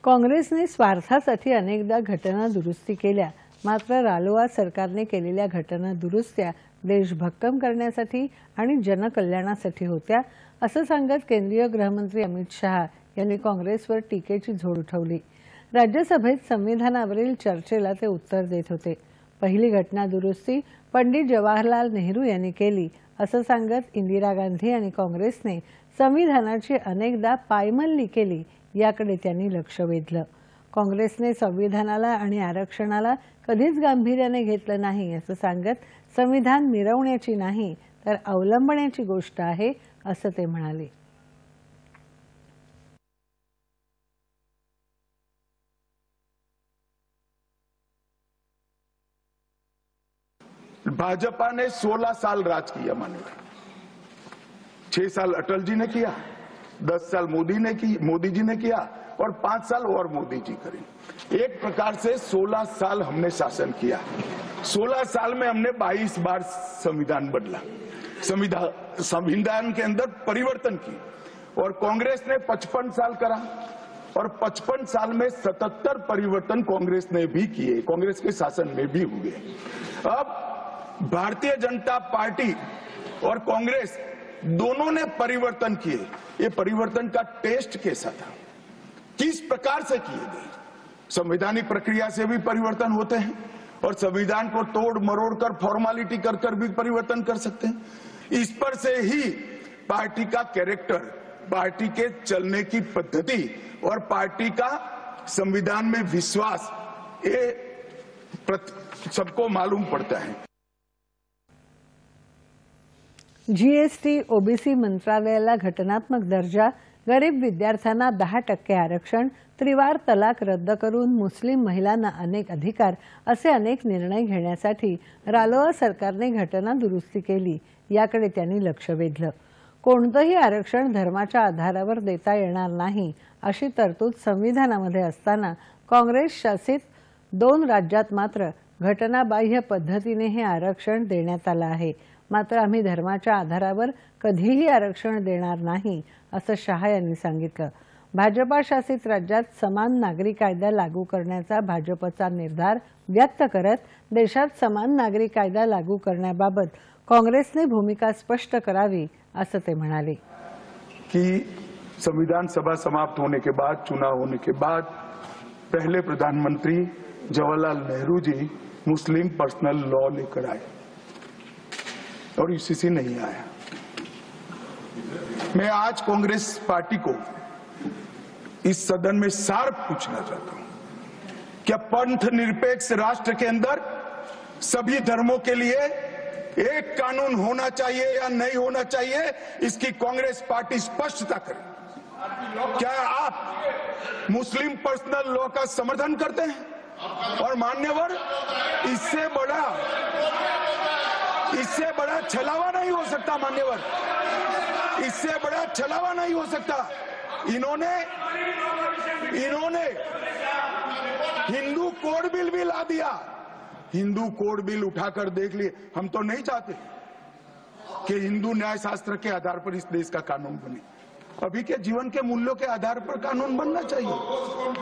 काँग्रेसने स्वार्थासाठी अनेकदा घटना दुरुस्ती केल्या, मात्र रालोआ सरकारने केलेल्या घटना दुरुस्त्या देश भक्कम करण्यासाठी आणि जनकल्याणासाठी होत्या, असं सांगत केंद्रीय गृहमंत्री अमित शहा यांनी काँग्रेसवर टीकेची झोड उठवली। राज्यसभेत संविधानावरील चर्चेला ते उत्तर देत होते। पहिली घटना दुरुस्ती पंडित जवाहरलाल नेहरू यांनी केली, असं सांगत इंदिरा गांधी आणि काँग्रेसने संविधानाची अनेकदा पायमल्ली केली याकडे त्यांनी लक्ष वेधलं। काँग्रेसने संविधानाला आणि आरक्षणाला कधीच गांभीर्याने घेतलं नाही, असं सांगत संविधान मिरवण्याची नाही तर अवलंबण्याची गोष्ट आहे, असं ते म्हणाले। भाजपा ने 16 साल राज किया, माननीय 6 साल अटल जी ने किया, 10 साल मोदी जी ने किया और 5 साल और मोदी जी करें। एक प्रकार से 16 साल हमने शासन किया। 16 साल में हमने 22 बार संविधान बदला, संविधान के अंदर परिवर्तन की, और कांग्रेस ने 55 साल करा और 55 साल में 77 परिवर्तन कांग्रेस ने भी किए, कांग्रेस के शासन में भी हुए। अब भारतीय जनता पार्टी और कांग्रेस दोनों ने परिवर्तन किए। ये परिवर्तन का टेस्ट कैसा था, किस प्रकार से किए गए? संवैधानिक प्रक्रिया से भी परिवर्तन होते हैं और संविधान को तोड़ मरोड़ कर फॉर्मेलिटी कर कर भी परिवर्तन कर सकते हैं। इस पर से ही पार्टी का कैरेक्टर, पार्टी के चलने की पद्धति और पार्टी का संविधान में विश्वास, ये सबको मालूम पड़ता है। जीएसटी, ओबीसी मंत्रालयाला घटनात्मक दर्जा, गरीब विद्यार्थ्यांना 10% आरक्षण, त्रिवार तलाक रद्द करून मुस्लिम महिलांना अनेक अधिकार असे अनेक निर्णय घेण्यासाठी रालोआ सरकारने घटना दुरुस्ती केली, याकडे त्यांनी लक्ष वेधलं। कोणतेही आरक्षण धर्माच्या आधारावर देता येणार नाही अशी तरतूद संविधानामध्ये असताना काँग्रेस शासित 2 राज्यात मात्र घटनाबाह्य पद्धतीने हे आरक्षण देण्यात आले आहे। मात्र आम्ही धर्माच्या आधारावर कधीही आरक्षण देणार नाही, असं शहा यांनी सांगितलं। भाजपा शासित राज्यात समान नागरी कायदा लागू करण्याचा भाजपचा निर्धार व्यक्त करत देशात समान नागरी कायदा लागू करण्याबाबत काँग्रेसने भूमिका स्पष्ट करावी, असं ते म्हणाले। कि संविधान सभा समाप्त होने के बाद, चुनाव होने के बाद पहले प्रधानमंत्री जवाहरलाल नेहरू जी मुस्लिम पर्सनल लॉ लेकर आए और यूसीसी नहीं आया। मैं आज कांग्रेस पार्टी को इस सदन में सार्थ पूछना चाहता हूं, क्या पंथ निरपेक्ष राष्ट्र के अंदर सभी धर्मों के लिए एक कानून होना चाहिए या नहीं होना चाहिए, इसकी कांग्रेस पार्टी स्पष्टता करे। क्या आप मुस्लिम पर्सनल लॉ का समर्थन करते हैं? और मान्यवर, इससे बड़ा छलावा नहीं हो सकता, मान्यवर, इससे बड़ा छलावा नहीं हो सकता। इन्होंने हिंदू कोड बिल भी ला दिया। हिंदू कोड बिल उठाकर देख लिए। हम तो नहीं चाहते कि हिंदू न्याय शास्त्र के आधार पर इस देश का कानून बने। अभी के जीवन के मूल्यों के आधार पर कानून बनना चाहिए।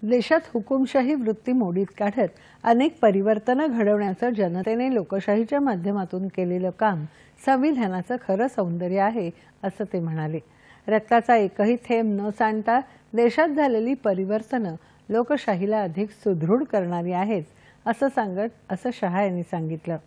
देशात हुकुमशाही वृत्ती मोडीत काढत अनेक परिवर्तन घडवण्याचं जनतेने लोकशाहीच्या माध्यमातून केलेलं काम संविधानाचं खरं सौंदर्य आहे, असं ते म्हणाले। रक्ताचा एकही थेंब न सांडता देशात झालेली परिवर्तनं लोकशाहीला अधिक सुदृढ करणारी आहेत, असं सांगत शहा यांनी सांगितलं।